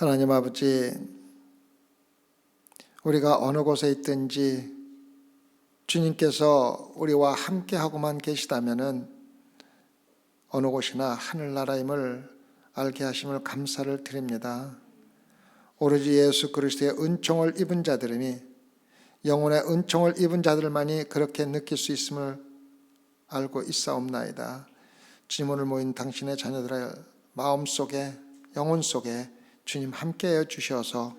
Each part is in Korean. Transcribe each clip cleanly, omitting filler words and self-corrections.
하나님 아버지, 우리가 어느 곳에 있든지 주님께서 우리와 함께하고만 계시다면은 어느 곳이나 하늘나라임을 알게 하심을 감사를 드립니다. 오로지 예수 그리스도의 은총을 입은 자들이니 영혼의 은총을 입은 자들만이 그렇게 느낄 수 있음을 알고 있사옵나이다. 주님, 오늘 모인 당신의 자녀들의 마음속에, 영혼 속에 주님 함께하여 주셔서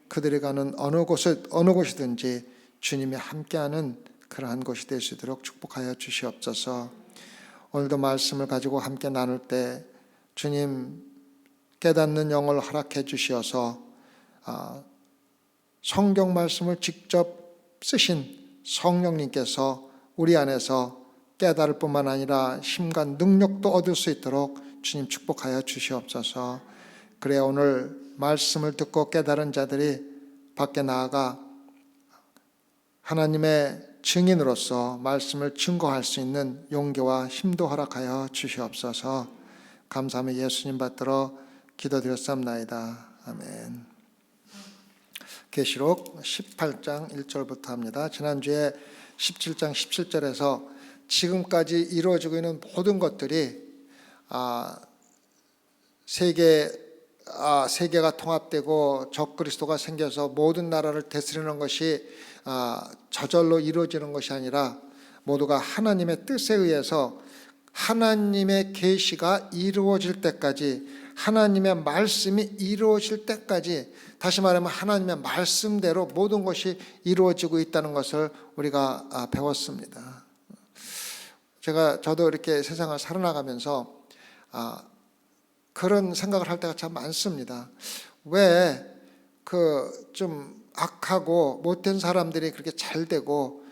그들이 가는 어느 곳이든지 주님이 함께하는 그러한 곳이 될 수 있도록 축복하여 주시옵소서. 오늘도 말씀을 가지고 함께 나눌 때 주님 깨닫는 영을 허락해 주시어서 성경 말씀을 직접 쓰신 성령님께서 우리 안에서 깨달을 뿐만 아니라 힘과 능력도 얻을 수 있도록 주님 축복하여 주시옵소서. 그래 오늘 말씀을 듣고 깨달은 자들이 밖에 나아가 하나님의 증인으로서 말씀을 증거할 수 있는 용기와 힘도 허락하여 주시옵소서. 감사하며 예수님 받들어 기도드렸사옵나이다. 아멘. 계시록 18장 1절부터 합니다. 지난주에 17장 17절에서 지금까지 이루어지고 있는 모든 것들이 세계가 통합되고 적그리스도가 생겨서 모든 나라를 다스리는 것이 저절로 이루어지는 것이 아니라 모두가 하나님의 뜻에 의해서 하나님의 계시가 이루어질 때까지, 하나님의 말씀이 이루어질 때까지, 다시 말하면 하나님의 말씀대로 모든 것이 이루어지고 있다는 것을 우리가 배웠습니다. 저도 이렇게 세상을 살아나가면서 그런 생각을 할 때가 참 많습니다. 왜 좀 악하고 못된 사람들이 그렇게 잘 되고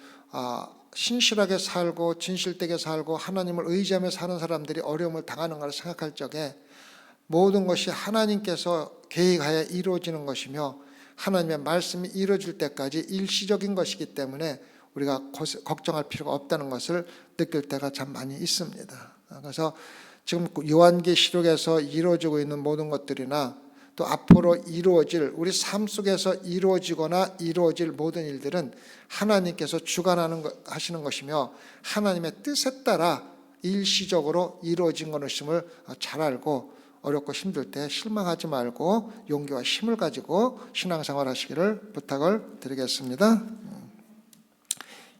신실하게 살고 진실되게 살고 하나님을 의지하며 사는 사람들이 어려움을 당하는가를 생각할 적에 모든 것이 하나님께서 계획하여 이루어지는 것이며 하나님의 말씀이 이루어질 때까지 일시적인 것이기 때문에 우리가 걱정할 필요가 없다는 것을 느낄 때가 참 많이 있습니다. 그래서 지금 요한계시록에서 이루어지고 있는 모든 것들이나 또 앞으로 이루어질 우리 삶 속에서 이루어지거나 이루어질 모든 일들은 하나님께서 주관하시는 것이며 하나님의 뜻에 따라 일시적으로 이루어진 것임을 잘 알고 어렵고 힘들 때 실망하지 말고 용기와 힘을 가지고 신앙생활 하시기를 부탁을 드리겠습니다.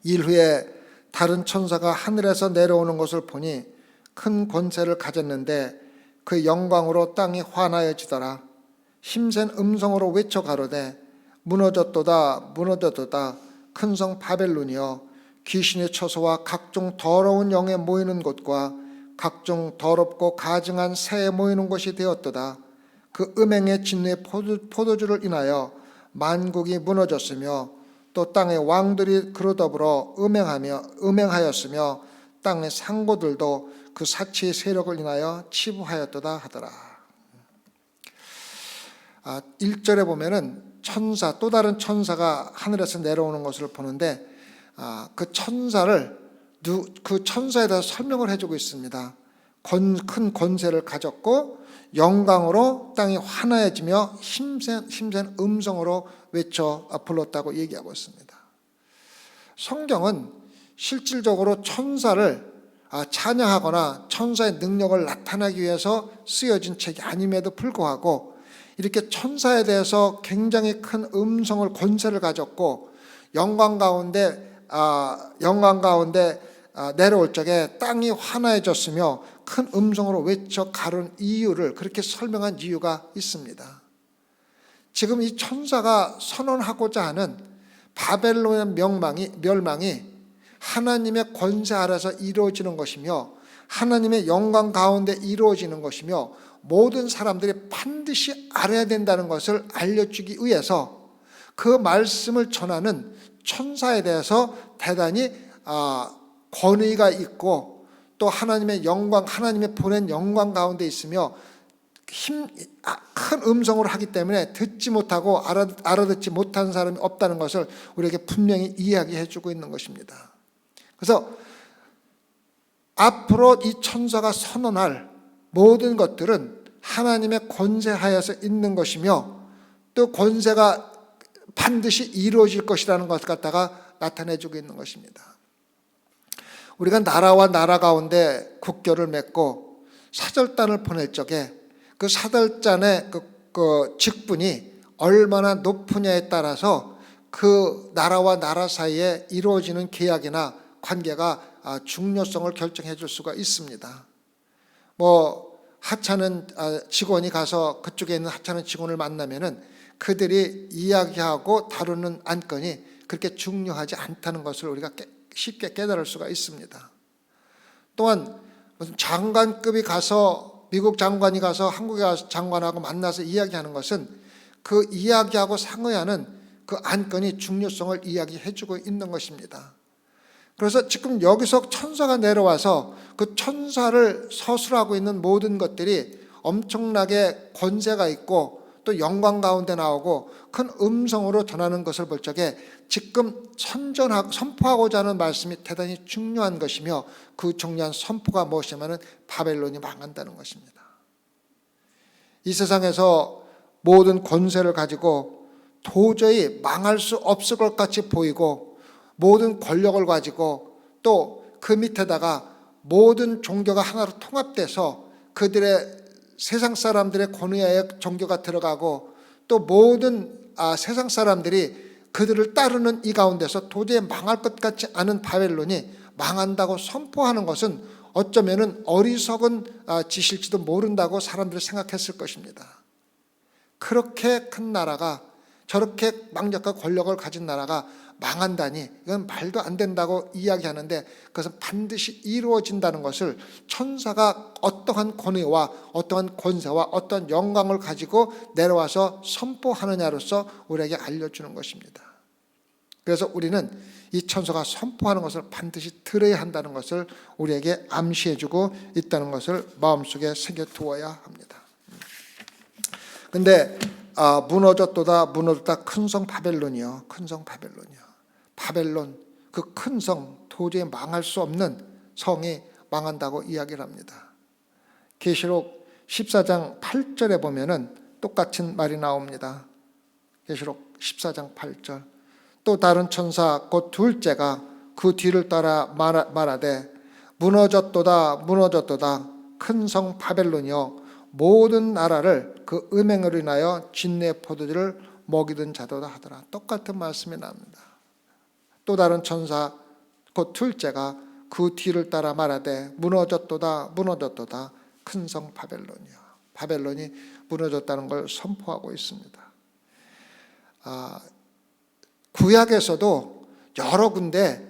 일 후에 다른 천사가 하늘에서 내려오는 것을 보니 큰 권세를 가졌는데 그 영광으로 땅이 환하여지더라. 힘센 음성으로 외쳐 가로되 무너졌도다 무너졌도다 큰 성 바벨론이여, 귀신의 처소와 각종 더러운 영에 모이는 곳과 각종 더럽고 가증한 새에 모이는 곳이 되었도다. 그 음행의 진노의 포도주를 인하여 만국이 무너졌으며 또 땅의 왕들이 그로 더불어 음행하였으며 땅의 상고들도 그 사치의 세력을 인하여 치부하였도다 하더라. 1절에 보면은 또 다른 천사가 하늘에서 내려오는 것을 보는데 그 천사에 대해서 설명을 해주고 있습니다. 큰 권세를 가졌고 영광으로 땅이 환하여지며 힘센 음성으로 외쳐 불렀다고 얘기하고 있습니다. 성경은 실질적으로 천사를 찬양하거나 천사의 능력을 나타내기 위해서 쓰여진 책이 아님에도 불구하고 이렇게 천사에 대해서 굉장히 큰 음성을, 권세를 가졌고 영광 가운데 내려올 적에 땅이 환하여졌으며 큰 음성으로 외쳐 가른 이유를 그렇게 설명한 이유가 있습니다. 지금 이 천사가 선언하고자 하는 바벨론의 멸망이 하나님의 권세 아래서 이루어지는 것이며 하나님의 영광 가운데 이루어지는 것이며 모든 사람들이 반드시 알아야 된다는 것을 알려주기 위해서 그 말씀을 전하는 천사에 대해서 대단히 권위가 있고 또 하나님의 영광, 하나님의 보낸 영광 가운데 있으며 큰 음성으로 하기 때문에 듣지 못하고 알아듣지 못하는 사람이 없다는 것을 우리에게 분명히 이야기해 주고 있는 것입니다. 그래서 앞으로 이 천사가 선언할 모든 것들은 하나님의 권세 하에서 있는 것이며 또 권세가 반드시 이루어질 것이라는 것 갖다가 나타내주고 있는 것입니다. 우리가 나라와 나라 가운데 국교를 맺고 사절단을 보낼 적에 그 사절단의 그 직분이 얼마나 높으냐에 따라서 그 나라와 나라 사이에 이루어지는 계약이나 관계가 중요성을 결정해 줄 수가 있습니다. 하찮은 직원이 가서 그쪽에 있는 하찮은 직원을 만나면은 그들이 이야기하고 다루는 안건이 그렇게 중요하지 않다는 것을 우리가 쉽게 깨달을 수가 있습니다. 또한 무슨 장관급이 가서 미국 장관이 가서 한국에 가서 장관하고 만나서 이야기하는 것은 그 이야기하고 상의하는 그 안건이 중요성을 이야기해주고 있는 것입니다. 그래서 지금 여기서 천사가 내려와서 그 천사를 서술하고 있는 모든 것들이 엄청나게 권세가 있고 또 영광 가운데 나오고 큰 음성으로 전하는 것을 볼 적에 지금 선포하고자 하는 말씀이 대단히 중요한 것이며 그 중요한 선포가 무엇이냐면 바벨론이 망한다는 것입니다. 이 세상에서 모든 권세를 가지고 도저히 망할 수 없을 것 같이 보이고 모든 권력을 가지고 또 그 밑에다가 모든 종교가 하나로 통합돼서 그들의 세상 사람들의 권위하에 종교가 들어가고 또 모든 세상 사람들이 그들을 따르는 이 가운데서 도저히 망할 것 같지 않은 바벨론이 망한다고 선포하는 것은 어쩌면은 어리석은 짓일지도 모른다고 사람들이 생각했을 것입니다. 그렇게 큰 나라가 저렇게 망력과 권력을 가진 나라가 망한다니 이건 말도 안 된다고 이야기하는데 그것은 반드시 이루어진다는 것을 천사가 어떠한 권위와 어떠한 권세와 어떠한 영광을 가지고 내려와서 선포하느냐로서 우리에게 알려주는 것입니다. 그래서 우리는 이 천사가 선포하는 것을 반드시 들어야 한다는 것을 우리에게 암시해주고 있다는 것을 마음속에 새겨두어야 합니다. 근데 무너졌다 큰 성 바벨론이요. 큰 성 바벨론이요. 바벨론 그 큰 성 도저히 망할 수 없는 성이 망한다고 이야기를 합니다. 계시록 14장 8절에 보면은 똑같은 말이 나옵니다. 계시록 14장 8절 또 다른 천사 곧 둘째가 그 뒤를 따라 말하되 무너졌도다 큰 성 바벨론이여 모든 나라를 그 음행으로 인하여 진내 포도주를 먹이던 자도다 하더라. 똑같은 말씀이 나옵니다. 또 다른 천사 곧 둘째가 그 뒤를 따라 말하되 무너졌도다 큰 성 바벨론이요. 바벨론이 무너졌다는 걸 선포하고 있습니다. 구약에서도 여러 군데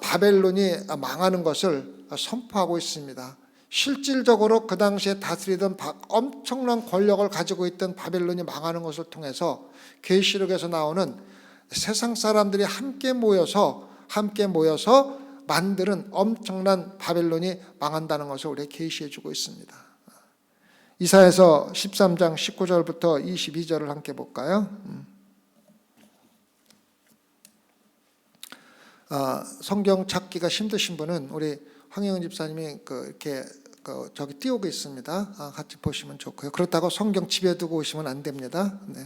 바벨론이 망하는 것을 선포하고 있습니다. 실질적으로 그 당시에 다스리던 엄청난 권력을 가지고 있던 바벨론이 망하는 것을 통해서 계시록에서 나오는 세상 사람들이 함께 모여서 만드는 엄청난 바벨론이 망한다는 것을 우리에게 계시해 주고 있습니다. 이사야서 13장 19절부터 22절을 함께 볼까요? 성경 찾기가 힘드신 분은 우리 황영은 집사님이 이렇게 저기 띄우고 있습니다. 같이 보시면 좋고요. 그렇다고 성경 집에 두고 오시면 안 됩니다. 네.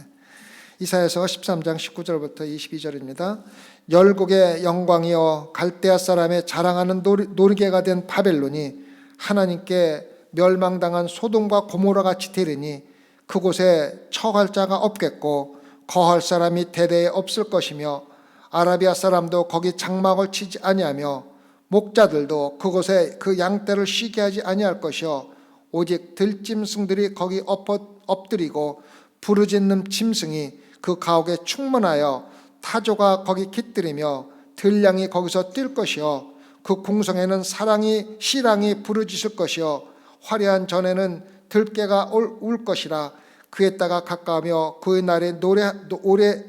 이사야서 13장 19절부터 22절입니다. 열국의 영광이여 갈대아 사람의 자랑하는 놀이개가 된 바벨론이 하나님께 멸망당한 소돔과 고모라 같이 되리니 그곳에 처할 자가 없겠고 거할 사람이 대대에 없을 것이며 아라비아 사람도 거기 장막을 치지 아니하며 목자들도 그곳에 그 양떼를 쉬게 하지 아니할 것이요 오직 들짐승들이 거기 엎드리고 부르짖는 짐승이 그 가옥에 충만하여 타조가 거기 깃들이며 들량이 거기서 뛸 것이요 그 궁성에는 시랑이 부르짖을 것이요 화려한 전에는 들깨가 울 것이라 그에다가 가까우며 그의 날에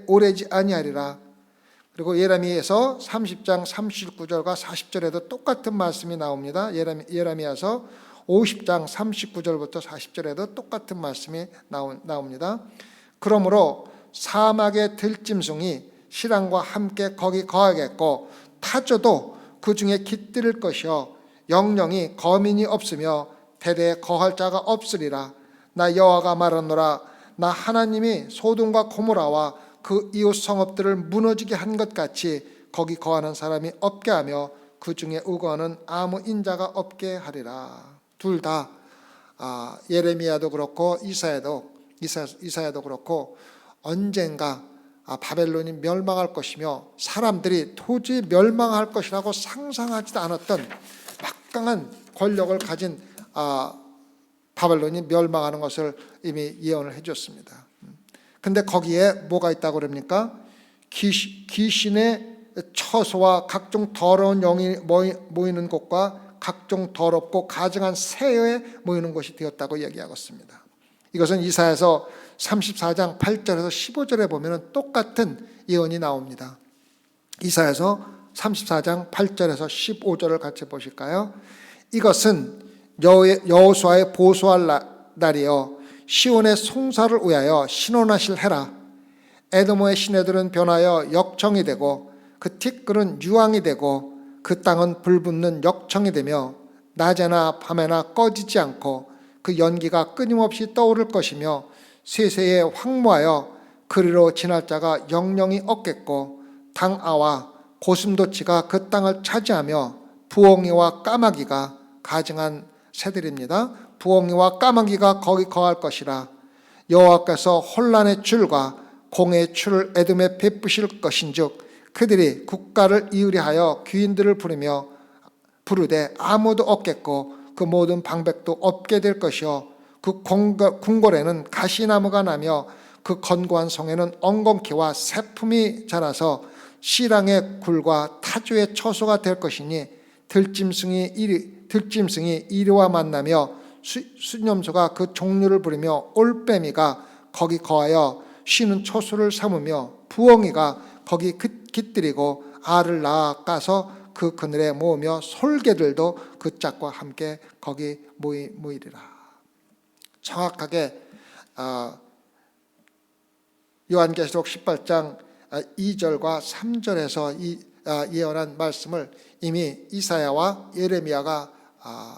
오래지 아니하리라. 그리고 예레미야서 30장 39절과 40절에도 똑같은 말씀이 나옵니다. 예레미야서 50장 39절부터 40절에도 똑같은 말씀이 나옵니다. 그러므로 사막의 들짐승이 시랑과 함께 거기 거하겠고 타조도 그 중에 깃들일 것이요 영영이 거민이 없으며 대대에 거할 자가 없으리라. 나 여호와가 말하노라. 나 하나님이 소돔과 고모라와 그 이웃 성읍들을 무너지게 한 것 같이 거기 거하는 사람이 없게 하며 그 중에 우거하는 아무 인자가 없게 하리라. 둘 다 예레미야도 그렇고 이사야도 그렇고 언젠가 바벨론이 멸망할 것이며 사람들이 도저히 멸망할 것이라고 상상하지도 않았던 막강한 권력을 가진 바벨론이 멸망하는 것을 이미 예언을 해줬습니다. 근데 거기에 뭐가 있다고 그럽니까? 귀신의 처소와 각종 더러운 영이 모이는 곳과 각종 더럽고 가증한 새에 모이는 곳이 되었다고 얘기하고 있습니다. 이것은 이사야서 34장 8절에서 15절에 보면 똑같은 예언이 나옵니다. 이사야서 34장 8절에서 15절을 같이 보실까요? 이것은 여호수아의 보수할 날이여 시온의 송사를 위하여 신원하실 해라. 에도모의 시내들은 변하여 역청이 되고 그 티끌은 유황이 되고 그 땅은 불붙는 역청이 되며 낮에나 밤에나 꺼지지 않고 그 연기가 끊임없이 떠오를 것이며 쇠쇠에 황무하여 그리로 지날 자가 영영이 없겠고 당아와 고슴도치가 그 땅을 차지하며 부엉이와 까마귀가 가증한 새들입니다. 부엉이와 까마귀가 거기 거할 것이라. 여호와께서 혼란의 줄과 공의 줄을 에돔에 베푸실 것인즉 그들이 국가를 이으리하여 귀인들을 부르되 아무도 없겠고 그 모든 방백도 없게 될 것이요 그 궁궐에는 가시나무가 나며 그 건고한 성에는 엉겅퀴와 새품이 자라서 시랑의 굴과 타주의 처소가 될 것이니 들짐승이 이리와 만나며 수념소가 그 종류를 부리며 올빼미가 거기 거하여 쉬는 초소를 삼으며 부엉이가 거기 깃들이고 알을 낳아 까서 그 그늘에 모으며 솔개들도 그 짝과 함께 거기 모이리라. 정확하게 요한계시록 18장 2절과 3절에서 예언한 말씀을 이미 이사야와 예레미야가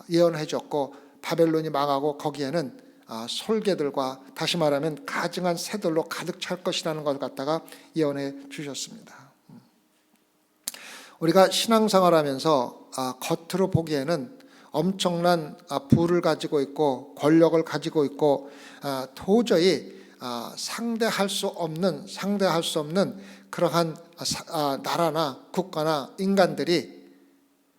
예언해 줬고 바벨론이 망하고 거기에는 솔개들과 다시 말하면 가증한 새들로 가득 찰 것이라는 걸 갖다가 예언해 주셨습니다. 우리가 신앙생활하면서 겉으로 보기에는 엄청난 부를 가지고 있고 권력을 가지고 있고 도저히 상대할 수 없는 그러한 나라나 국가나 인간들이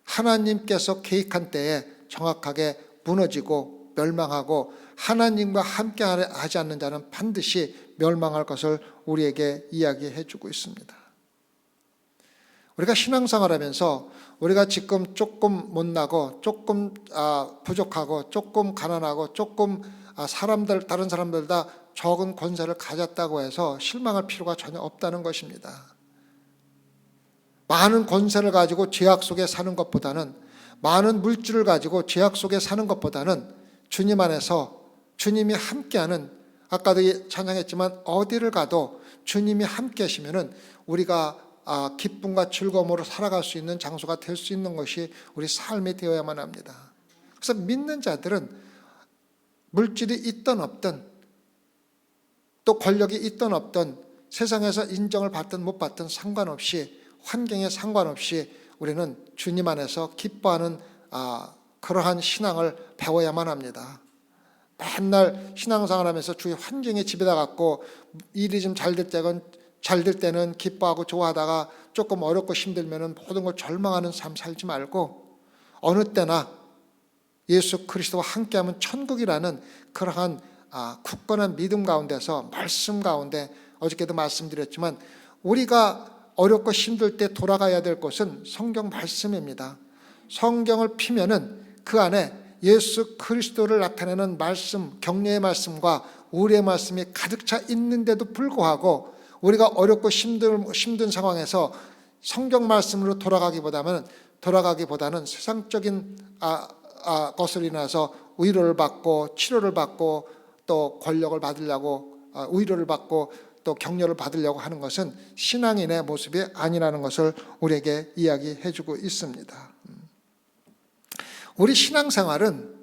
하나님께서 계획한 때에 정확하게 무너지고 멸망하고 하나님과 함께 하지 않는 자는 반드시 멸망할 것을 우리에게 이야기해 주고 있습니다. 우리가 신앙생활하면서 우리가 지금 조금 못나고 조금 부족하고 조금 가난하고 조금 다른 사람들보다 적은 권세를 가졌다고 해서 실망할 필요가 전혀 없다는 것입니다. 많은 권세를 가지고 죄악 속에 사는 것보다는 많은 물질을 가지고 죄악 속에 사는 것보다는 주님 안에서 주님이 함께하는 아까도 찬양했지만 어디를 가도 주님이 함께 하시면은 우리가 기쁨과 즐거움으로 살아갈 수 있는 장소가 될 수 있는 것이 우리 삶이 되어야만 합니다. 그래서 믿는 자들은 물질이 있든 없든 또 권력이 있든 없든 세상에서 인정을 받든 못 받든 상관없이 환경에 상관없이 우리는 주님 안에서 기뻐하는 그러한 신앙을 배워야만 합니다. 맨날 신앙생활 하면서 주위 환경에 집에다 갖고 일이 좀 잘 될 때는 기뻐하고 좋아하다가 조금 어렵고 힘들면은 모든 걸 절망하는 삶 살지 말고 어느 때나 예수 그리스도와 함께하면 천국이라는 그러한 굳건한 믿음 가운데서 말씀 가운데 어저께도 말씀드렸지만 우리가 어렵고 힘들 때 돌아가야 될 곳은 성경 말씀입니다. 성경을 피면은 그 안에 예수 그리스도를 나타내는 말씀, 격려의 말씀과 우리의 말씀이 가득 차 있는데도 불구하고 우리가 어렵고 힘든 상황에서 성경 말씀으로 돌아가기보다는 세상적인 것을 인해서 위로를 받고 치료를 받고 또 권력을 받으려고 위로를 받고 또 격려를 받으려고 하는 것은 신앙인의 모습이 아니라는 것을 우리에게 이야기해 주고 있습니다. 우리 신앙생활은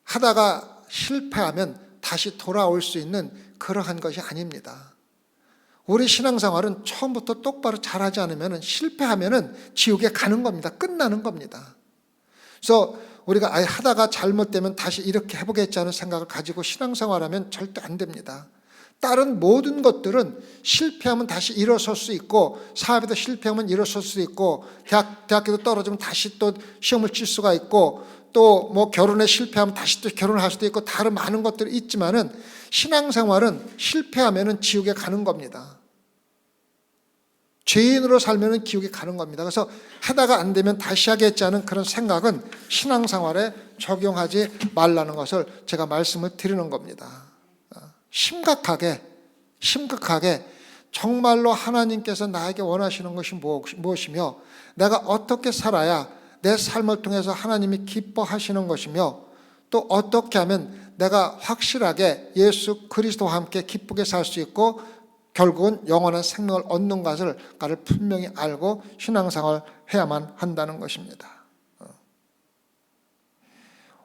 하다가 실패하면 다시 돌아올 수 있는 그러한 것이 아닙니다. 우리 신앙생활은 처음부터 똑바로 잘하지 않으면 실패하면 지옥에 가는 겁니다. 끝나는 겁니다. 그래서 우리가 아예 하다가 잘못되면 다시 이렇게 해보겠지 하는 생각을 가지고 신앙생활하면 절대 안 됩니다. 다른 모든 것들은 실패하면 다시 일어설 수 있고, 사업에도 실패하면 일어설 수 있고, 대학교도 떨어지면 다시 또 시험을 칠 수가 있고, 또 뭐 결혼에 실패하면 다시 또 결혼을 할 수도 있고, 다른 많은 것들이 있지만은 신앙생활은 실패하면은 지옥에 가는 겁니다. 죄인으로 살면은 지옥에 가는 겁니다. 그래서 하다가 안 되면 다시 하겠지 하는 그런 생각은 신앙생활에 적용하지 말라는 것을 제가 말씀을 드리는 겁니다. 심각하게 정말로 하나님께서 나에게 원하시는 것이 무엇이며, 내가 어떻게 살아야 내 삶을 통해서 하나님이 기뻐하시는 것이며, 또 어떻게 하면 내가 확실하게 예수 그리스도와 함께 기쁘게 살 수 있고 결국은 영원한 생명을 얻는 것을 분명히 알고 신앙생활을 해야만 한다는 것입니다.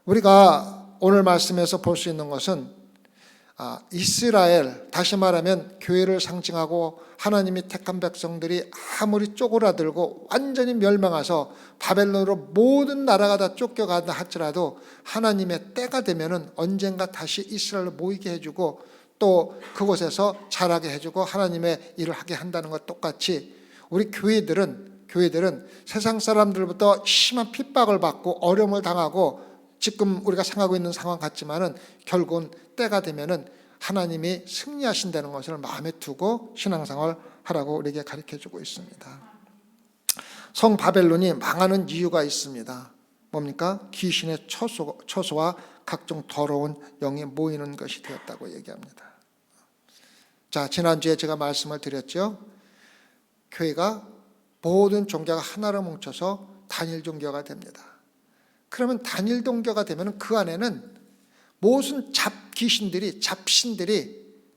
우리가 오늘 말씀에서 볼 수 있는 것은 이스라엘, 다시 말하면 교회를 상징하고 하나님이 택한 백성들이 아무리 쪼그라들고 완전히 멸망해서 바벨론으로 모든 나라가 다 쫓겨간다 할지라도 하나님의 때가 되면은 언젠가 다시 이스라엘을 모이게 해주고 또 그곳에서 자라게 해주고 하나님의 일을 하게 한다는 것 똑같이 우리 교회들은 세상 사람들부터 심한 핍박을 받고 어려움을 당하고 지금 우리가 생각하고 있는 상황 같지만은 결국은 때가 되면은 하나님이 승리하신다는 것을 마음에 두고 신앙생활 하라고 우리에게 가르쳐주고 있습니다. 성 바벨론이 망하는 이유가 있습니다. 뭡니까? 귀신의 처소와 각종 더러운 영이 모이는 것이 되었다고 얘기합니다. 자, 지난주에 제가 말씀을 드렸죠. 교회가 모든 종교가 하나로 뭉쳐서 단일 종교가 됩니다. 그러면 단일 종교가 되면 그 안에는 모든 잡신들이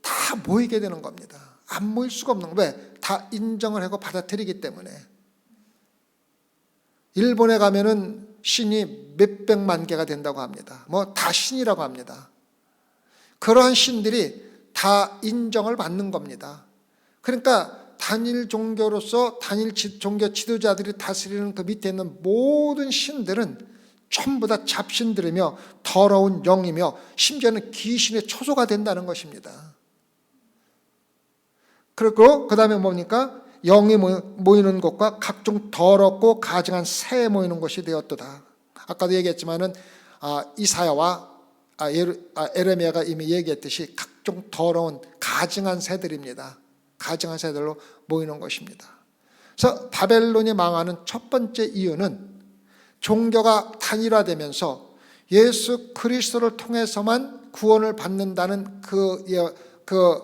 다 모이게 되는 겁니다. 안 모일 수가 없는 거예요. 왜? 다 인정을 하고 받아들이기 때문에. 일본에 가면은 신이 몇백만 개가 된다고 합니다. 뭐 다 신이라고 합니다. 그러한 신들이 다 인정을 받는 겁니다. 그러니까 단일 종교로서 단일 종교 지도자들이 다스리는 그 밑에 있는 모든 신들은 전부 다 잡신들이며 더러운 영이며 심지어는 귀신의 초소가 된다는 것입니다. 그리고 그 다음에 뭡니까? 영이 모이는 곳과 각종 더럽고 가증한 새 모이는 곳이 되었도다. 아까도 얘기했지만은 이사야와 에레미야가 이미 얘기했듯이 각종 더러운 가증한 새들입니다. 가증한 새들로 모이는 것입니다. 그래서 바벨론이 망하는 첫 번째 이유는 종교가 단일화되면서 예수 그리스도를 통해서만 구원을 받는다는 그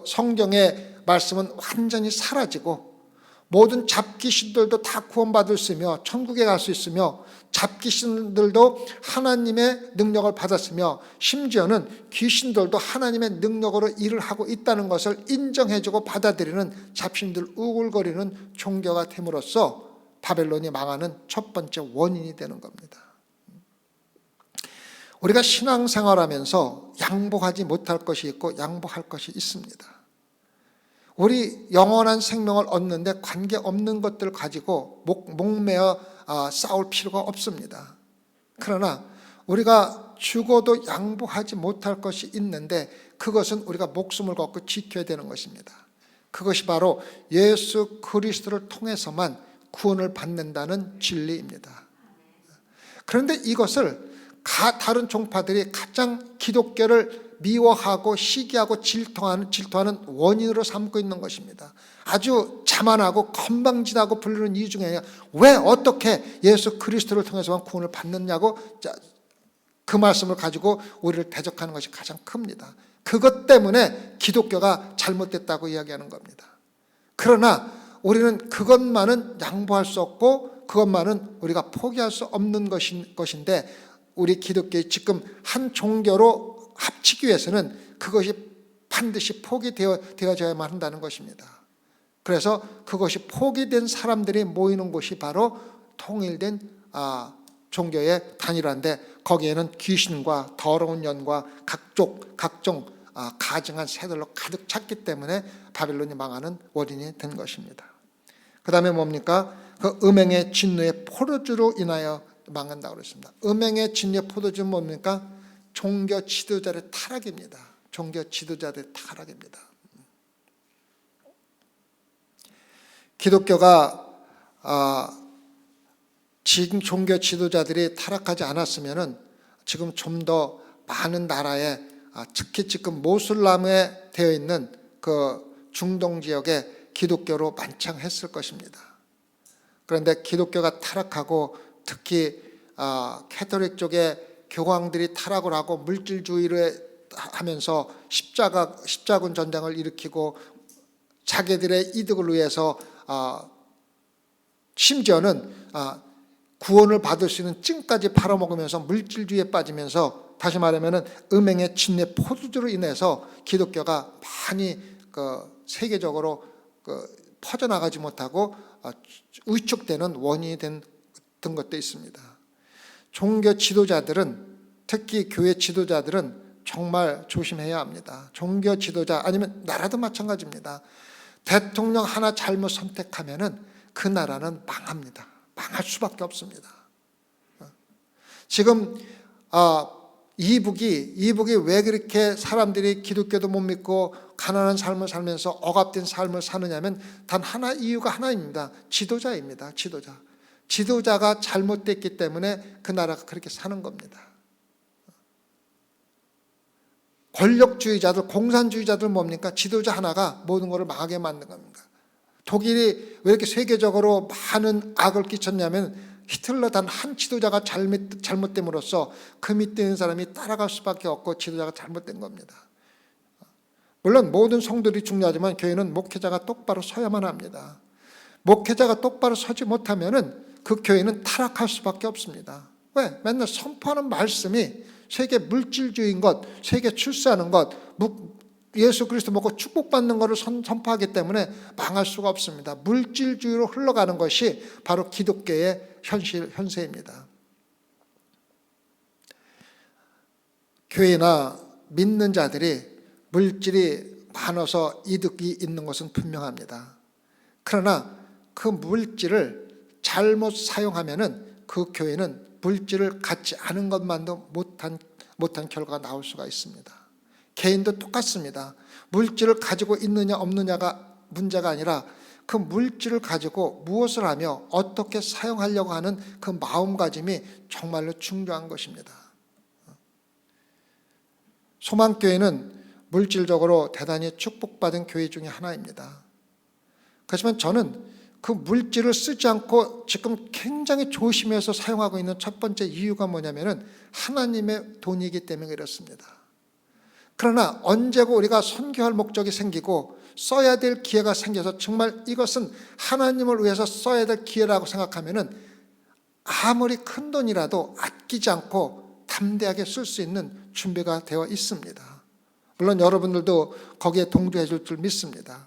성경의 말씀은 완전히 사라지고 모든 잡귀신들도 다 구원받을 수 있으며 천국에 갈 수 있으며 잡귀신들도 하나님의 능력을 받았으며 심지어는 귀신들도 하나님의 능력으로 일을 하고 있다는 것을 인정해주고 받아들이는 잡신들 우글거리는 종교가 됨으로써 바벨론이 망하는 첫 번째 원인이 되는 겁니다. 우리가 신앙생활하면서 양보하지 못할 것이 있고 양보할 것이 있습니다. 우리 영원한 생명을 얻는데 관계없는 것들을 가지고 목매어 싸울 필요가 없습니다. 그러나 우리가 죽어도 양보하지 못할 것이 있는데 그것은 우리가 목숨을 걸고 지켜야 되는 것입니다. 그것이 바로 예수 그리스도를 통해서만 구원을 받는다는 진리입니다. 그런데 이것을 다른 종파들이 가장 기독교를 미워하고 시기하고 질투하는 원인으로 삼고 있는 것입니다. 아주 자만하고 건방지다고 부르는 이유 중에 왜 어떻게 예수 그리스도를 통해서만 구원을 받느냐고 그 말씀을 가지고 우리를 대적하는 것이 가장 큽니다. 그것 때문에 기독교가 잘못됐다고 이야기하는 겁니다. 그러나 우리는 그것만은 양보할 수 없고 그것만은 우리가 포기할 수 없는 것인데 우리 기독교의 지금 한 종교로 합치기 위해서는 그것이 반드시 포기되어져야만 한다는 것입니다. 그래서 그것이 포기된 사람들이 모이는 곳이 바로 통일된 종교의 단일화인데 거기에는 귀신과 더러운 년과 각종 가증한 새들로 가득 찼기 때문에 바벨론이 망하는 원인이 된 것입니다. 그 다음에 뭡니까? 그 음행의 진노의 포도주로 인하여 망한다고 그랬습니다. 음행의 진노의 포도주는 뭡니까? 종교 지도자의 타락입니다. 종교 지도자들의 타락입니다. 기독교가 지금 종교 지도자들이 타락하지 않았으면은 지금 좀 더 많은 나라에 특히 지금 모슬람에 되어 있는 그 중동 지역에 기독교로 만창했을 것입니다. 그런데 기독교가 타락하고 특히 캐톨릭 쪽에 교황들이 타락을 하고 물질주의를 하면서 십자군 전쟁을 일으키고 자기들의 이득을 위해서 심지어는 구원을 받을 수 있는 찜까지 팔아먹으면서 물질주의에 빠지면서 다시 말하면 음행의 진노의 포도주로 인해서 기독교가 많이 세계적으로 퍼져나가지 못하고 위축되는 원인이 된 것도 있습니다. 종교 지도자들은 특히 교회 지도자들은 정말 조심해야 합니다. 종교 지도자 아니면 나라도 마찬가지입니다. 대통령 하나 잘못 선택하면은 그 나라는 망합니다. 망할 수밖에 없습니다. 지금 이북이 왜 그렇게 사람들이 기독교도 못 믿고 가난한 삶을 살면서 억압된 삶을 사느냐면 단 하나 이유가 하나입니다. 지도자입니다. 지도자가 잘못됐기 때문에 그 나라가 그렇게 사는 겁니다. 권력주의자들, 공산주의자들 뭡니까? 지도자 하나가 모든 것을 망하게 만든 겁니다. 독일이 왜 이렇게 세계적으로 많은 악을 끼쳤냐면 히틀러 단 한 지도자가 잘못됨으로써 그 밑에 있는 사람이 따라갈 수밖에 없고 지도자가 잘못된 겁니다. 물론 모든 성도들이 중요하지만 교회는 목회자가 똑바로 서야만 합니다. 목회자가 똑바로 서지 못하면은 그 교회는 타락할 수밖에 없습니다. 왜? 맨날 선포하는 말씀이 세계 물질주의인 것, 세계 출세하는 것, 예수 그리스도 먹고 축복받는 것을 선포하기 때문에 망할 수가 없습니다. 물질주의로 흘러가는 것이 바로 기독교의 현세입니다. 교회나 믿는 자들이 물질이 많아서 이득이 있는 것은 분명합니다. 그러나 그 물질을 잘못 사용하면은 그 교회는 물질을 갖지 않은 것만도 못한 결과가 나올 수가 있습니다. 개인도 똑같습니다. 물질을 가지고 있느냐 없느냐가 문제가 아니라 그 물질을 가지고 무엇을 하며 어떻게 사용하려고 하는 그 마음가짐이 정말로 중요한 것입니다. 소망교회는 물질적으로 대단히 축복받은 교회 중에 하나입니다. 그렇지만 저는 그 물질을 쓰지 않고 지금 굉장히 조심해서 사용하고 있는 첫 번째 이유가 뭐냐면은 하나님의 돈이기 때문에 그렇습니다. 그러나 언제고 우리가 선교할 목적이 생기고 써야 될 기회가 생겨서 정말 이것은 하나님을 위해서 써야 될 기회라고 생각하면은 아무리 큰 돈이라도 아끼지 않고 담대하게 쓸 수 있는 준비가 되어 있습니다. 물론 여러분들도 거기에 동조해 줄 줄 믿습니다.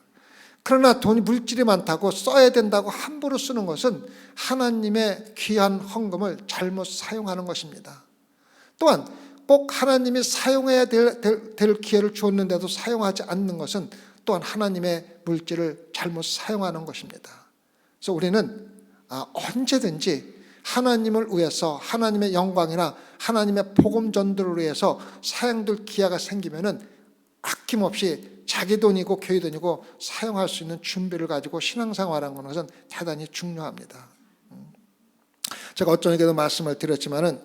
그러나 물질이 많다고 써야 된다고 함부로 쓰는 것은 하나님의 귀한 헌금을 잘못 사용하는 것입니다. 또한 꼭 하나님이 사용해야 될 기회를 주었는데도 사용하지 않는 것은 또한 하나님의 물질을 잘못 사용하는 것입니다. 그래서 우리는 언제든지 하나님을 위해서 하나님의 영광이나 하나님의 복음 전도를 위해서 사용될 기회가 생기면은 아낌없이 자기 돈이고 교회 돈이고 사용할 수 있는 준비를 가지고 신앙생활하는 것은 대단히 중요합니다. 제가 어쩌게도 말씀을 드렸지만은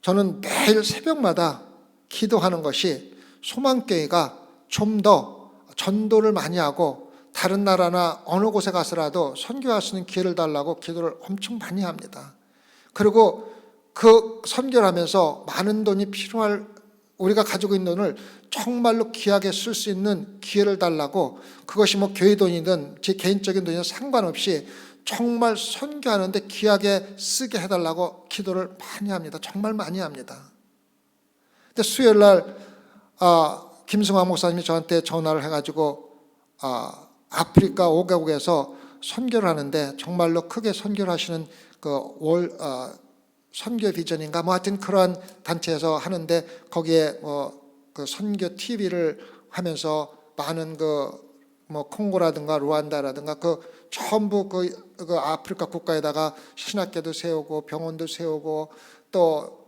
저는 매일 새벽마다 기도하는 것이 소망교회가 좀 더 전도를 많이 하고 다른 나라나 어느 곳에 가서라도 선교할 수 있는 기회를 달라고 기도를 엄청 많이 합니다. 그리고 그 선교를 하면서 많은 돈이 필요할 우리가 가지고 있는 돈을 정말로 귀하게 쓸 수 있는 기회를 달라고 그것이 뭐 교회 돈이든 제 개인적인 돈이든 상관없이 정말 선교하는데 귀하게 쓰게 해달라고 기도를 많이 합니다. 정말 많이 합니다. 근데 수요일 날 김승환 목사님이 저한테 전화를 해가지고 아프리카 5개국에서 선교를 하는데 정말로 크게 선교를 하시는 선교 비전인가 뭐 하여튼 그러한 단체에서 하는데 거기에 그 선교 TV를 하면서 많은 뭐 콩고라든가 루안다라든가 전부 그 아프리카 국가에다가 신학교도 세우고 병원도 세우고 또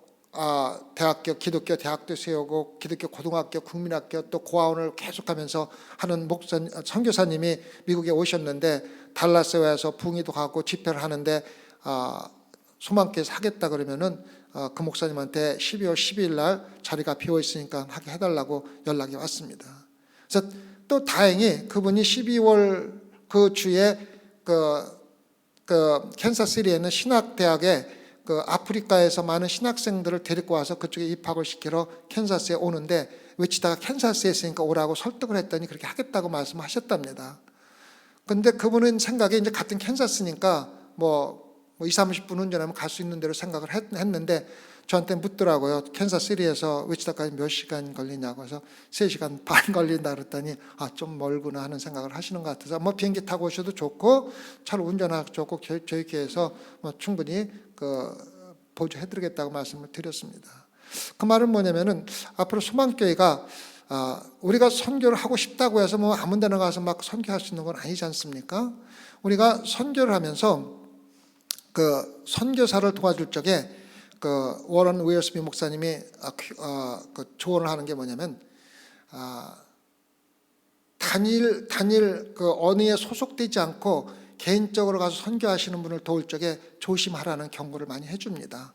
대학교, 기독교 대학도 세우고 기독교 고등학교, 국민학교 또 고아원을 계속하면서 하는 선교사님이 미국에 오셨는데 달라스에 와서 붕이도 가고 집회를 하는데 소망교회에서 하겠다 그러면은 그 목사님한테 12월 12일 날 자리가 비어 있으니까 하게 해달라고 연락이 왔습니다. 그래서 또 다행히 그분이 12월 그 주에 캔사스시티에 있는 신학대학에 아프리카에서 많은 신학생들을 데리고 와서 그쪽에 입학을 시키러 캔사스에 오는데 외치다가 캔사스에 있으니까 오라고 설득을 했더니 그렇게 하겠다고 말씀하셨답니다. 근데 그분은 생각에 이제 같은 캔사스니까 뭐 20-30분 운전하면 갈 수 있는 대로 생각을 했는데 저한테 묻더라고요. 캔사스시티에서 위치다까지 몇 시간 걸리냐고 해서 3시간 반 걸린다 그랬더니 좀 멀구나 하는 생각을 하시는 것 같아서 뭐 비행기 타고 오셔도 좋고 차로 운전하기 좋고 저희 교회에서 뭐 충분히 보조해드리겠다고 말씀을 드렸습니다. 그 말은 뭐냐면은 앞으로 소망교회가 우리가 선교를 하고 싶다고 해서 뭐 아무 데나 가서 막 선교할 수 있는 건 아니지 않습니까? 우리가 선교를 하면서 선교사를 도와줄 적에 워런 웨어스비 목사님이 조언을 하는 게 뭐냐면 단일 언의에 소속되지 않고 개인적으로 가서 선교하시는 분을 도울 적에 조심하라는 경고를 많이 해줍니다.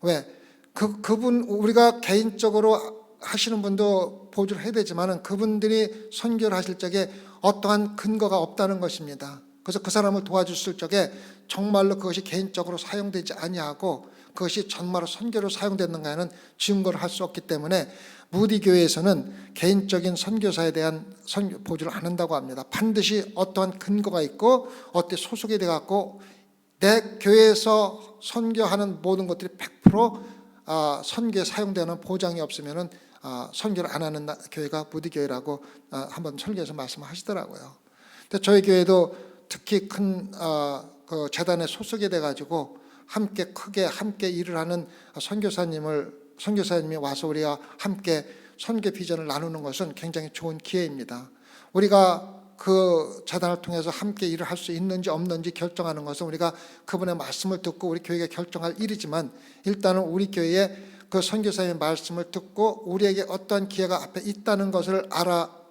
왜? 그분 우리가 개인적으로 하시는 분도 보조를 해야 되지만은 그분들이 선교를 하실 적에 어떠한 근거가 없다는 것입니다. 그래서 그 사람을 도와주실 적에 정말로 그것이 개인적으로 사용되지 아니하고 그것이 정말로 선교로 사용됐는가에는 증거를 할 수 없기 때문에 무디 교회에서는 개인적인 선교사에 대한 보조를 안 한다고 합니다. 반드시 어떠한 근거가 있고 어때 소속이 돼 갖고 내 교회에서 선교하는 모든 것들이 100% 선교에 사용되는 보장이 없으면은 선교를 안 하는 교회가 무디 교회라고 한번 설교에서 말씀하시더라고요. 근데 저희 교회도 특히 큰 재단에 소속이 돼 가지고 함께 일을 하는 선교사님이 와서 우리가 함께 선교 비전을 나누는 것은 굉장히 좋은 기회입니다. 우리가 그 재단을 통해서 함께 일을 할 수 있는지 없는지 결정하는 것은 우리가 그분의 말씀을 듣고 우리 교회가 결정할 일이지만 일단은 우리 교회에 그 선교사님의 말씀을 듣고 우리에게 어떠한 기회가 앞에 있다는 것을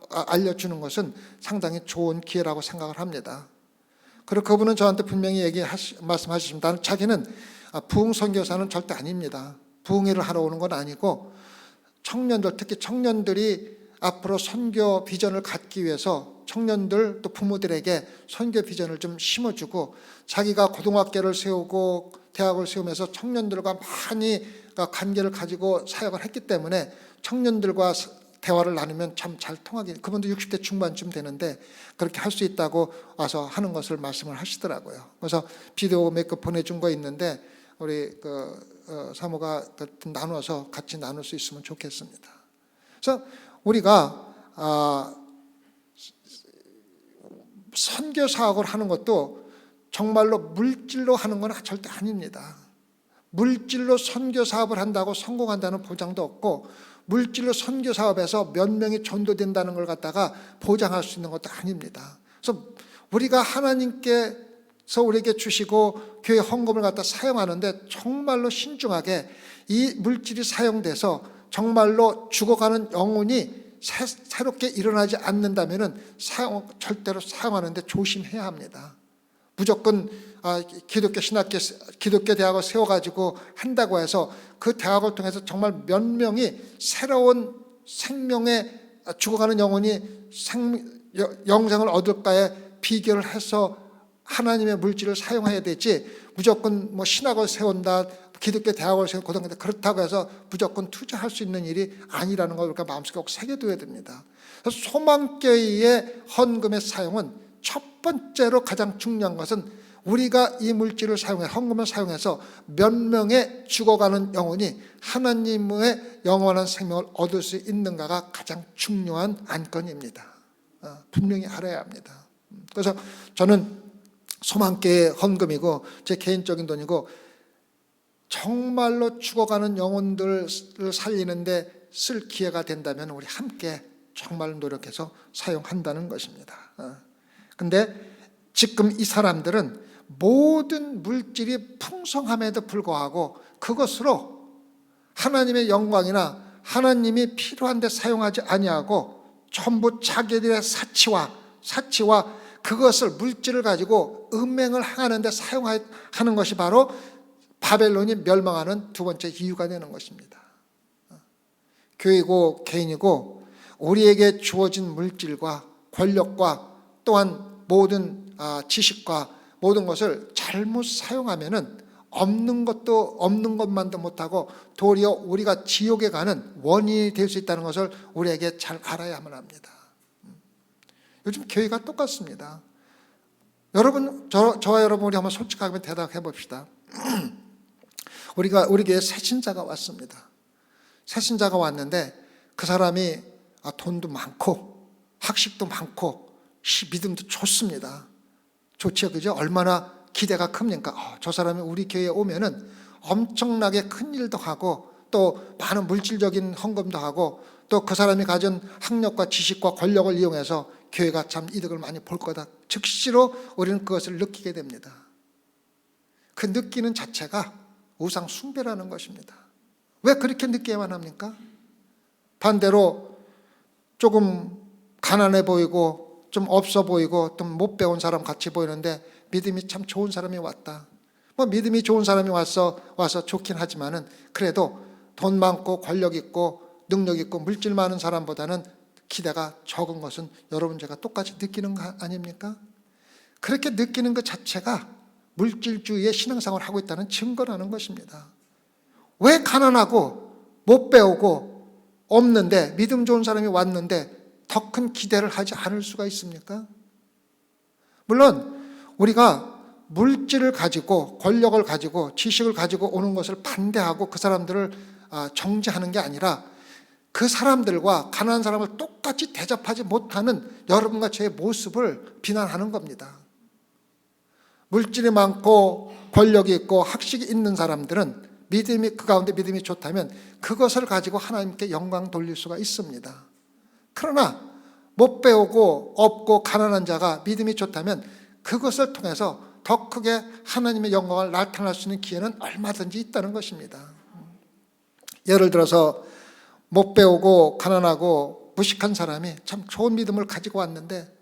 알려주는 것은 상당히 좋은 기회라고 생각을 합니다. 그리고 그분은 저한테 분명히 말씀하셨습니다. 자기는 부흥 선교사는 절대 아닙니다. 부흥회를 하러 오는 건 아니고 청년들, 특히 청년들이 앞으로 선교 비전을 갖기 위해서 청년들 또 부모들에게 선교 비전을 좀 심어주고 자기가 고등학교를 세우고 대학을 세우면서 청년들과 많이 관계를 가지고 사역을 했기 때문에 청년들과 대화를 나누면 참 잘 통하게, 그분도 60대 중반쯤 되는데 그렇게 할 수 있다고 와서 하는 것을 말씀을 하시더라고요. 그래서 비디오 몇 개 보내준 거 있는데 우리 사모가 나눠서 같이 나눌 수 있으면 좋겠습니다. 그래서 우리가 선교 사역을 하는 것도 정말로 물질로 하는 건 절대 아닙니다. 물질로 선교 사업을 한다고 성공한다는 보장도 없고 물질로 선교 사업에서 몇 명이 전도된다는 걸 갖다가 보장할 수 있는 것도 아닙니다. 그래서 우리가 하나님께서 우리에게 주시고 교회 헌금을 갖다 사용하는데 정말로 신중하게 이 물질이 사용돼서 정말로 죽어가는 영혼이 새롭게 일어나지 않는다면은 절대로 사용하는데 조심해야 합니다. 무조건 기독교 대학을 세워가지고 한다고 해서 그 대학을 통해서 정말 몇 명이 새로운 생명에 죽어가는 영혼이 영생을 얻을까에 비교를 해서 하나님의 물질을 사용해야 되지 무조건 뭐 신학을 세운다, 기독교 대학을 세우고 고등학교 그렇다고 해서 무조건 투자할 수 있는 일이 아니라는 걸 우리가 마음속에 꼭 새겨둬야 됩니다. 그래서 소망교회의 헌금의 사용은 첫 번째로 가장 중요한 것은 우리가 이 물질을 사용해 헌금을 사용해서 몇 명의 죽어가는 영혼이 하나님의 영원한 생명을 얻을 수 있는가가 가장 중요한 안건입니다. 분명히 알아야 합니다. 그래서 저는 소망교회 헌금이고 제 개인적인 돈이고 정말로 죽어가는 영혼들을 살리는데 쓸 기회가 된다면 우리 함께 정말 노력해서 사용한다는 것입니다. 근데 지금 이 사람들은 모든 물질이 풍성함에도 불구하고 그것으로 하나님의 영광이나 하나님이 필요한 데 사용하지 아니하고 전부 자기들의 사치와 그것을 물질을 가지고 음행을 행하는 데 사용하는 것이 바로 바벨론이 멸망하는 두 번째 이유가 되는 것입니다. 교회고 개인이고 우리에게 주어진 물질과 권력과 또한 모든 지식과 모든 것을 잘못 사용하면은 없는 것만도 못하고 도리어 우리가 지옥에 가는 원인이 될 수 있다는 것을 우리에게 잘 알아야만 합니다. 요즘 교회가 똑같습니다. 여러분, 저와 여러분 우리 한번 솔직하게 대답해 봅시다. 우리 교회에 새신자가 왔습니다. 새신자가 왔는데 그 사람이 돈도 많고 학식도 많고 믿음도 좋습니다. 좋죠, 그죠? 얼마나 기대가 큽니까? 저 사람이 우리 교회에 오면은 엄청나게 큰 일도 하고 또 많은 물질적인 헌금도 하고 또 그 사람이 가진 학력과 지식과 권력을 이용해서 교회가 참 이득을 많이 볼 거다. 즉시로 우리는 그것을 느끼게 됩니다. 그 느끼는 자체가 우상 숭배라는 것입니다. 왜 그렇게 느끼야만 합니까? 반대로 조금 가난해 보이고 좀 없어 보이고 좀 못 배운 사람 같이 보이는데 믿음이 참 좋은 사람이 왔다. 믿음이 좋은 사람이 와서 좋긴 하지만은 그래도 돈 많고 권력 있고 능력 있고 물질 많은 사람보다는 기대가 적은 것은 여러분 제가 똑같이 느끼는 거 아닙니까? 그렇게 느끼는 것 자체가 물질주의의 신앙생활을 하고 있다는 증거라는 것입니다. 왜 가난하고 못 배우고 없는데 믿음 좋은 사람이 왔는데 더 큰 기대를 하지 않을 수가 있습니까? 물론 우리가 물질을 가지고 권력을 가지고 지식을 가지고 오는 것을 반대하고 그 사람들을 정죄하는 게 아니라 그 사람들과 가난한 사람을 똑같이 대접하지 못하는 여러분과 저의 모습을 비난하는 겁니다. 물질이 많고 권력이 있고 학식이 있는 사람들은 그 가운데 믿음이 좋다면 그것을 가지고 하나님께 영광 돌릴 수가 있습니다. 그러나 못 배우고 없고 가난한 자가 믿음이 좋다면 그것을 통해서 더 크게 하나님의 영광을 나타낼 수 있는 기회는 얼마든지 있다는 것입니다. 예를 들어서 못 배우고 가난하고 무식한 사람이 참 좋은 믿음을 가지고 왔는데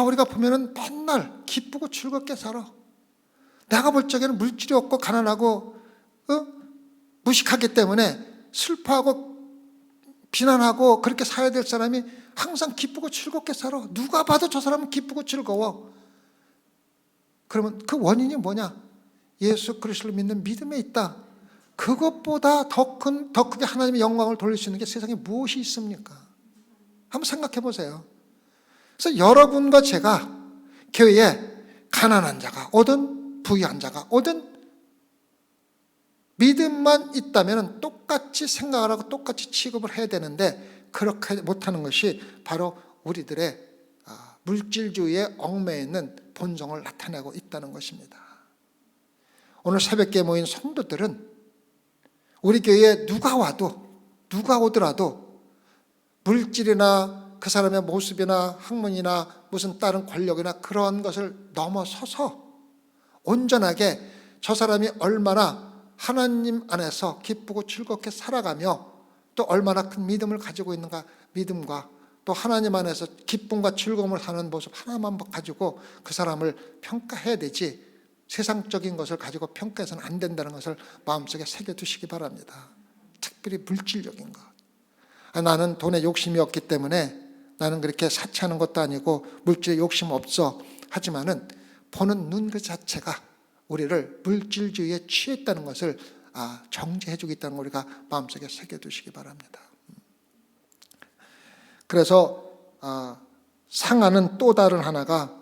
우리가 보면은 맨날 기쁘고 즐겁게 살아. 내가 볼 적에는 물질이 없고 가난하고 무식하기 때문에 슬퍼하고 비난하고 그렇게 살아야 될 사람이 항상 기쁘고 즐겁게 살아. 누가 봐도 저 사람은 기쁘고 즐거워. 그러면 그 원인이 뭐냐? 예수 그리스도를 믿는 믿음에 있다. 그것보다 더 크게 하나님의 영광을 돌릴 수 있는 게 세상에 무엇이 있습니까? 한번 생각해 보세요. 그래서 여러분과 제가 교회에 가난한 자가 오든 부유한 자가 오든 믿음만 있다면 똑같이 생각을 하고 똑같이 취급을 해야 되는데 그렇게 못하는 것이 바로 우리들의 물질주의에 얽매여 있는 본성을 나타내고 있다는 것입니다. 오늘 새벽에 모인 성도들은 우리 교회에 누가 오더라도 물질이나 그 사람의 모습이나 학문이나 무슨 다른 권력이나 그런 것을 넘어서서 온전하게 저 사람이 얼마나 하나님 안에서 기쁘고 즐겁게 살아가며 또 얼마나 큰 믿음을 가지고 있는가, 믿음과 또 하나님 안에서 기쁨과 즐거움을 사는 모습 하나만 가지고 그 사람을 평가해야 되지 세상적인 것을 가지고 평가해서는 안 된다는 것을 마음속에 새겨두시기 바랍니다. 특별히 물질적인 것. 나는 돈에 욕심이 없기 때문에 나는 그렇게 사치하는 것도 아니고 물질에 욕심 없어 하지만은 보는 눈 그 자체가 우리를 물질주의에 취했다는 것을 정죄해 주겠다는 걸 우리가 마음속에 새겨두시기 바랍니다. 그래서 상하는 또 다른 하나가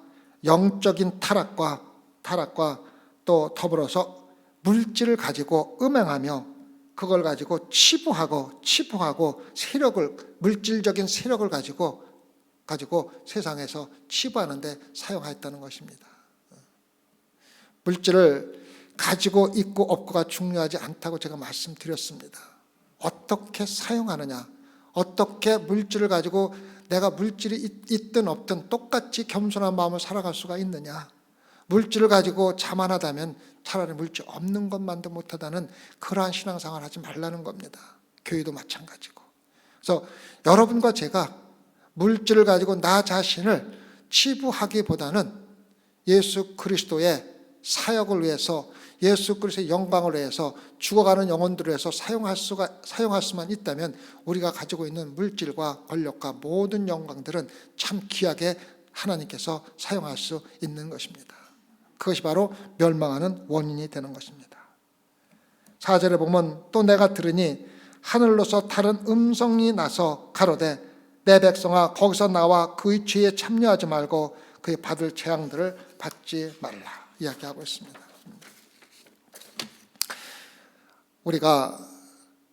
영적인 타락과 또 더불어서 물질을 가지고 음행하며 그걸 가지고 치부하고 물질적인 세력을 가지고 세상에서 치부하는 데 사용하였다는 것입니다. 물질을 가지고 있고 없고가 중요하지 않다고 제가 말씀드렸습니다. 어떻게 사용하느냐, 어떻게 물질을 가지고 내가 물질이 있든 없든 똑같이 겸손한 마음을 살아갈 수가 있느냐. 물질을 가지고 자만하다면 차라리 물질 없는 것만도 못하다는 그러한 신앙생활을 하지 말라는 겁니다. 교회도 마찬가지고. 그래서 여러분과 제가 물질을 가지고 나 자신을 치부하기보다는 예수 그리스도의 사역을 위해서, 예수 그리스도의 영광을 위해서, 죽어가는 영혼들을 위해서 사용할 수만 있다면 우리가 가지고 있는 물질과 권력과 모든 영광들은 참 귀하게 하나님께서 사용할 수 있는 것입니다. 그것이 바로 멸망하는 원인이 되는 것입니다. 4절에 보면 또 내가 들으니 하늘로서 다른 음성이 나서 가로되 내 백성아 거기서 나와 그의 죄에 참여하지 말고 그의 받을 재앙들을 받지 말라 이야기하고 있습니다. 우리가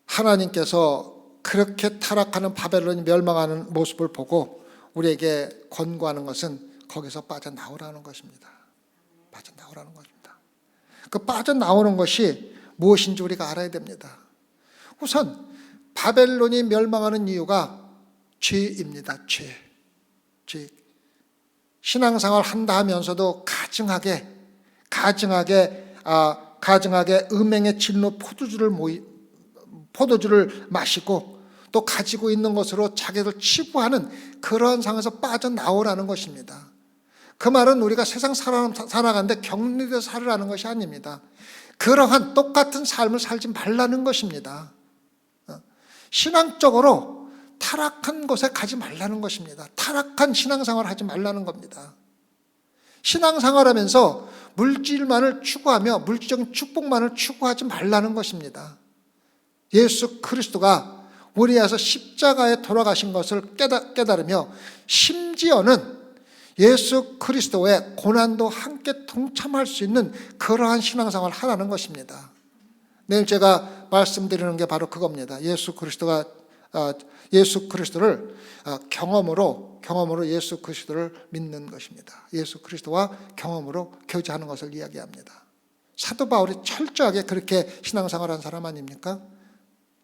하나님께서 그렇게 타락하는 바벨론이 멸망하는 모습을 보고 우리에게 권고하는 것은 거기서 빠져나오라는 것입니다. 빠져나오라는 것입니다. 그 빠져나오는 것이 무엇인지 우리가 알아야 됩니다. 우선 바벨론이 멸망하는 이유가 죄입니다. 죄. 신앙생활 한다 하면서도 가증하게 음행의 진로 포도주를 마시고 또 가지고 있는 것으로 자기를 치부하는 그런 상황에서 빠져나오라는 것입니다. 그 말은 우리가 세상 살아가는데 격리돼서 살으라는 것이 아닙니다. 그러한 똑같은 삶을 살지 말라는 것입니다. 신앙적으로 타락한 곳에 가지 말라는 것입니다. 타락한 신앙생활을 하지 말라는 겁니다. 신앙생활하면서 물질만을 추구하며 물질적인 축복만을 추구하지 말라는 것입니다. 예수 그리스도가 우리에서 십자가에 돌아가신 것을 깨달으며 심지어는 예수 그리스도의 고난도 함께 동참할 수 있는 그러한 신앙생활을 하라는 것입니다. 내일 제가 말씀드리는 게 바로 그겁니다. 예수 그리스도를 경험으로 예수 그리스도를 믿는 것입니다. 예수 그리스도와 경험으로 교제하는 것을 이야기합니다. 사도 바울이 철저하게 그렇게 신앙생활한 사람 아닙니까?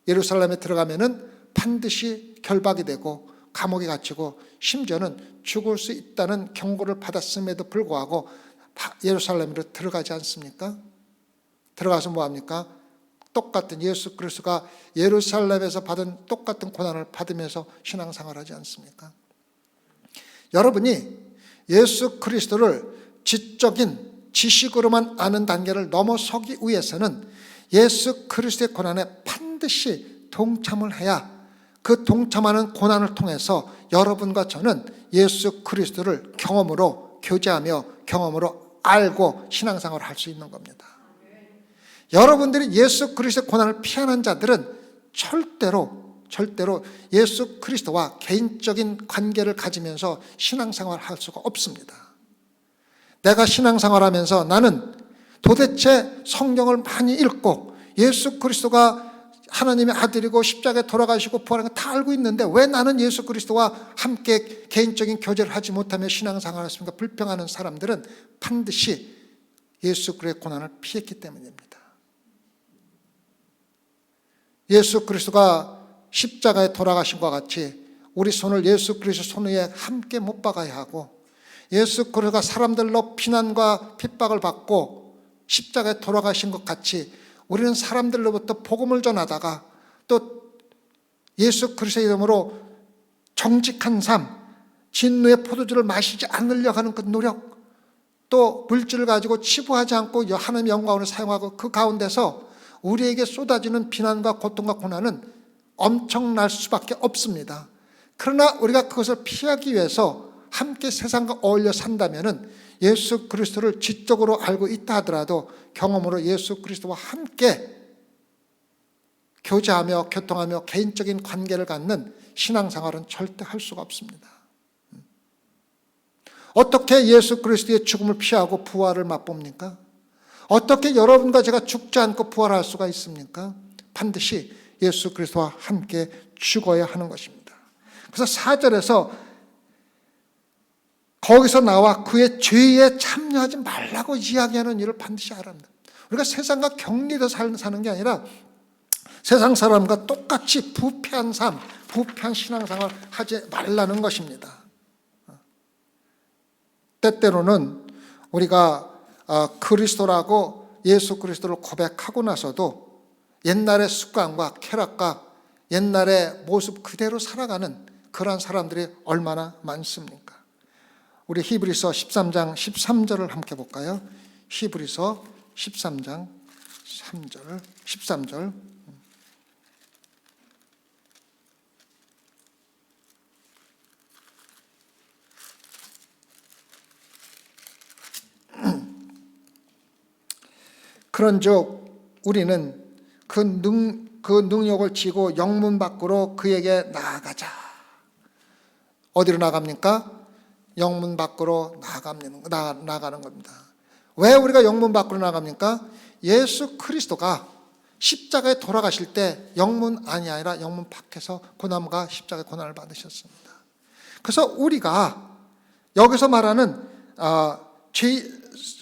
예루살렘에 들어가면은 반드시 결박이 되고 감옥에 갇히고 심지어는 죽을 수 있다는 경고를 받았음에도 불구하고 예루살렘으로 들어가지 않습니까? 들어가서 뭐합니까? 똑같은 예수 그리스도가 예루살렘에서 받은 똑같은 고난을 받으면서 신앙생활하지 않습니까? 여러분이 예수 그리스도를 지적인 지식으로만 아는 단계를 넘어서기 위해서는 예수 그리스도의 고난에 반드시 동참을 해야 그 동참하는 고난을 통해서 여러분과 저는 예수 그리스도를 경험으로 교제하며 경험으로 알고 신앙생활을 할 수 있는 겁니다. 여러분들이 예수 그리스도의 고난을 피하는 자들은 절대로 예수 그리스도와 개인적인 관계를 가지면서 신앙생활을 할 수가 없습니다. 내가 신앙생활하면서 나는 도대체 성경을 많이 읽고 예수 그리스도가 하나님의 아들이고 십자가에 돌아가시고 부활한 거 다 알고 있는데 왜 나는 예수 그리스도와 함께 개인적인 교제를 하지 못하며 신앙생활을 했습니까? 불평하는 사람들은 반드시 예수 그리스도의 고난을 피했기 때문입니다. 예수 그리스도가 십자가에 돌아가신 것과 같이 우리 손을 예수 그리스도 손 위에 함께 못 박아야 하고, 예수 그리스도가 사람들로 비난과 핍박을 받고 십자가에 돌아가신 것 같이 우리는 사람들로부터 복음을 전하다가 또 예수 그리스도의 이름으로 정직한 삶, 진노의 포도주를 마시지 않으려고 하는 그 노력, 또 물질을 가지고 치부하지 않고 하나님의 영광으로 사용하고 그 가운데서 우리에게 쏟아지는 비난과 고통과 고난은 엄청날 수밖에 없습니다. 그러나 우리가 그것을 피하기 위해서 함께 세상과 어울려 산다면은 예수 그리스도를 지적으로 알고 있다 하더라도 경험으로 예수 그리스도와 함께 교제하며 교통하며 개인적인 관계를 갖는 신앙생활은 절대 할 수가 없습니다. 어떻게 예수 그리스도의 죽음을 피하고 부활을 맛봅니까? 어떻게 여러분과 제가 죽지 않고 부활할 수가 있습니까? 반드시 예수 그리스도와 함께 죽어야 하는 것입니다. 그래서 4절에서 거기서 나와 그의 죄에 참여하지 말라고 이야기하는 일을 반드시 알아야 합니다. 우리가 세상과 격리해서 사는 게 아니라 세상 사람과 똑같이 부패한 삶, 부패한 신앙생활 하지 말라는 것입니다. 때때로는 우리가 그리스도라고 예수 그리스도를 고백하고 나서도 옛날의 습관과 쾌락과 옛날의 모습 그대로 살아가는 그런 사람들이 얼마나 많습니까? 우리 히브리서 13장 13절을 함께 볼까요? 히브리서 13장 13절. 그런즉 우리는 그 능력을 지고 영문 밖으로 그에게 나아가자. 어디로 나갑니까? 영문 밖으로 나가는 겁니다. 왜 우리가 영문 밖으로 나갑니까? 예수 그리스도가 십자가에 돌아가실 때 영문 안이 아니라 영문 밖에서 고난과 십자가의 고난을 받으셨습니다. 그래서 우리가 여기서 말하는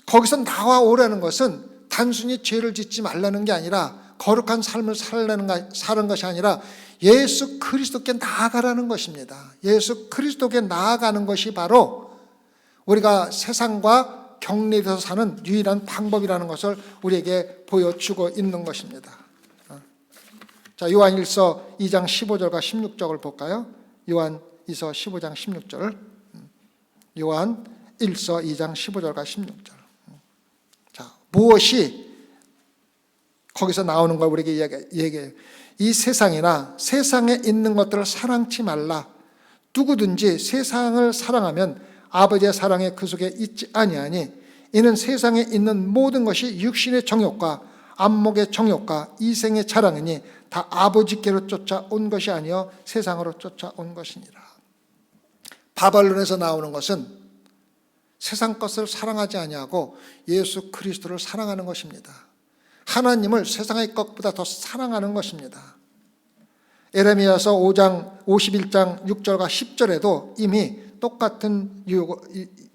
거기서 나와오라는 것은 단순히 죄를 짓지 말라는 게 아니라 거룩한 삶을 사는 것이 아니라 예수 그리스도께 나아가라는 것입니다. 예수 그리스도께 나아가는 것이 바로 우리가 세상과 격리돼서 사는 유일한 방법이라는 것을 우리에게 보여주고 있는 것입니다. 자, 요한일서 2장 15절과 16절을 볼까요? 요한일서 15장 16절. 요한일서 2장 15절과 16절. 자, 무엇이 거기서 나오는 걸 우리에게 얘기해요. 이 세상이나 세상에 있는 것들을 사랑치 말라. 누구든지 세상을 사랑하면 아버지의 사랑에 그 속에 있지 아니하니 이는 세상에 있는 모든 것이 육신의 정욕과 안목의 정욕과 이생의 자랑이니 다 아버지께로 쫓아온 것이 아니요 세상으로 쫓아온 것이니라. 바벨론에서 나오는 것은 세상 것을 사랑하지 아니하고 예수 그리스도를 사랑하는 것입니다. 하나님을 세상의 것보다 더 사랑하는 것입니다. 에레미야서 5장 51장 6절과 10절에도 이미 똑같은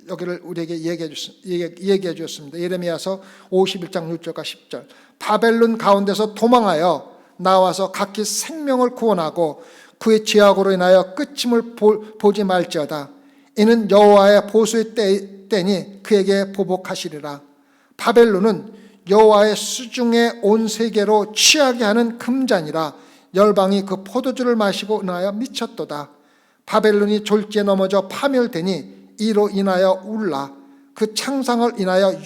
여기를 우리에게 얘기해 주셨습니다. 예레미야서 51장 6절과 10절. 바벨론 가운데서 도망하여 나와서 각기 생명을 구원하고 그의 죄악으로 인하여 끝임을 보지 말지어다. 이는 여호와의 보수의 때니 그에게 보복하시리라. 바벨론은 여호와의 수중에 온 세계로 취하게 하는 금잔이라. 열방이 그 포도주를 마시고 인하여 미쳤도다. 바벨론이 졸지에 넘어져 파멸되니 이로 인하여 울라. 그 창상을 인하여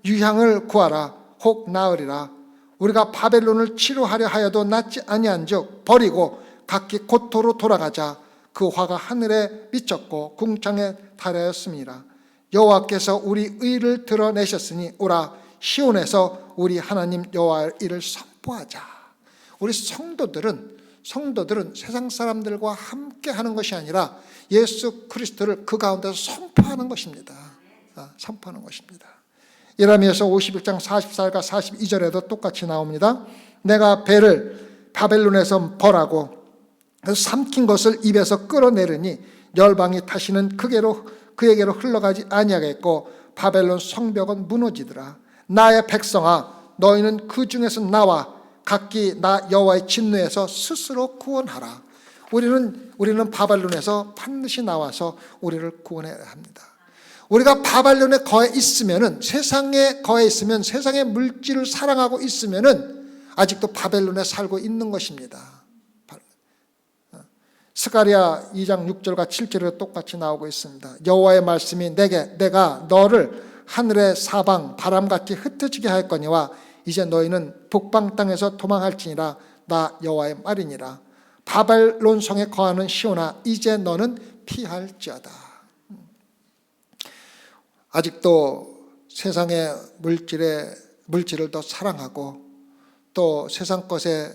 유향을 구하라. 혹 나으리라. 우리가 바벨론을 치료하려 하여도 낫지 아니한즉 버리고 각기 고토로 돌아가자. 그 화가 하늘에 미쳤고 궁창에 달하였음이라. 여호와께서 우리 의를 드러내셨으니 오라 시온에서 우리 하나님 여호와의 일을 선포하자. 우리 성도들은 세상 사람들과 함께 하는 것이 아니라 예수 그리스도를 그 가운데서 선포하는 것입니다. 선포하는 것입니다. 예레미야서 51장 44절과 42절에도 똑같이 나옵니다. 내가 배를 바벨론에서 벌하고 삼킨 것을 입에서 끌어내리니 열방이 다시는 그에게로 흘러가지 아니하겠고 바벨론 성벽은 무너지더라. 나의 백성아 너희는 그 중에서 나와 각기 나 여호와의 진노에서 스스로 구원하라. 우리는 바벨론에서 반드시 나와서 우리를 구원해야 합니다. 우리가 바벨론에 거해 있으면은 세상에 거해 있으면 세상의 물질을 사랑하고 있으면은 아직도 바벨론에 살고 있는 것입니다. 스가랴 2장 6절과 7절에 똑같이 나오고 있습니다. 여호와의 말씀이 내가 너를 하늘의 사방 바람같이 흩어지게 할 거니와 이제 너희는 북방 땅에서 도망할지니라. 나 여호와의 말이니라. 바벨론 성에 거하는 시온아 이제 너는 피할지어다. 아직도 세상의 물질을 더 사랑하고 또 세상 것에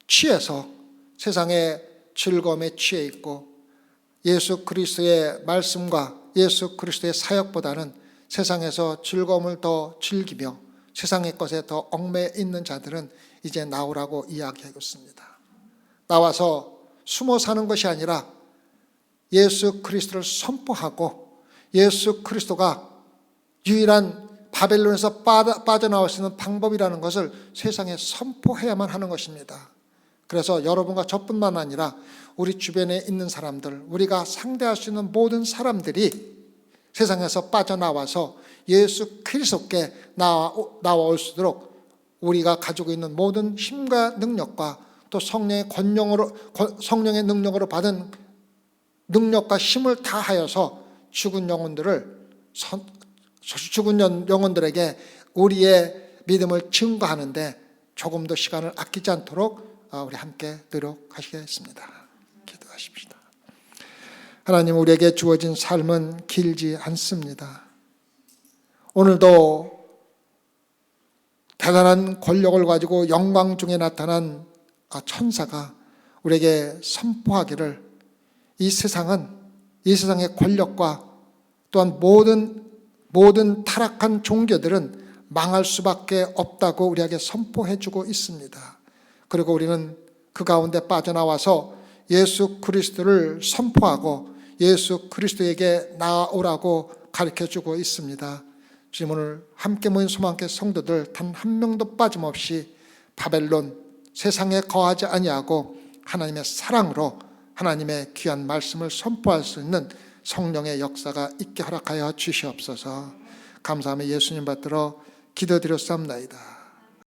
취해서 세상의 즐거움에 취해 있고 예수 그리스도의 말씀과 예수 그리스도의 사역보다는 세상에서 즐거움을 더 즐기며 세상의 것에 더 얽매여 있는 자들은 이제 나오라고 이야기하고 있습니다. 나와서 숨어 사는 것이 아니라 예수 그리스도를 선포하고 예수 그리스도가 유일한 바벨론에서 빠져나올 수 있는 방법이라는 것을 세상에 선포해야만 하는 것입니다. 그래서 여러분과 저뿐만 아니라 우리 주변에 있는 사람들, 우리가 상대할 수 있는 모든 사람들이 세상에서 빠져나와서 예수 그리스도께 나올 수 있도록 우리가 가지고 있는 모든 힘과 능력과 또 성령의 능력으로 받은 능력과 힘을 다하여서 죽은 영혼들에게 우리의 믿음을 증거하는데 조금 더 시간을 아끼지 않도록 우리 함께 노력하시겠습니다. 기도하십시다. 하나님, 우리에게 주어진 삶은 길지 않습니다. 오늘도 대단한 권력을 가지고 영광 중에 나타난 천사가 우리에게 선포하기를 이 세상의 권력과 또한 모든 타락한 종교들은 망할 수밖에 없다고 우리에게 선포해주고 있습니다. 그리고 우리는 그 가운데 빠져나와서 예수 그리스도를 선포하고 예수 그리스도에게 나아오라고 가르쳐주고 있습니다. 주님, 오늘 함께 모인 소망교회 성도들 단 한 명도 빠짐없이 바벨론 세상에 거하지 아니하고 하나님의 사랑으로 하나님의 귀한 말씀을 선포할 수 있는 성령의 역사가 있게 허락하여 주시옵소서. 감사하며 예수님 받들어 기도드렸사옵나이다.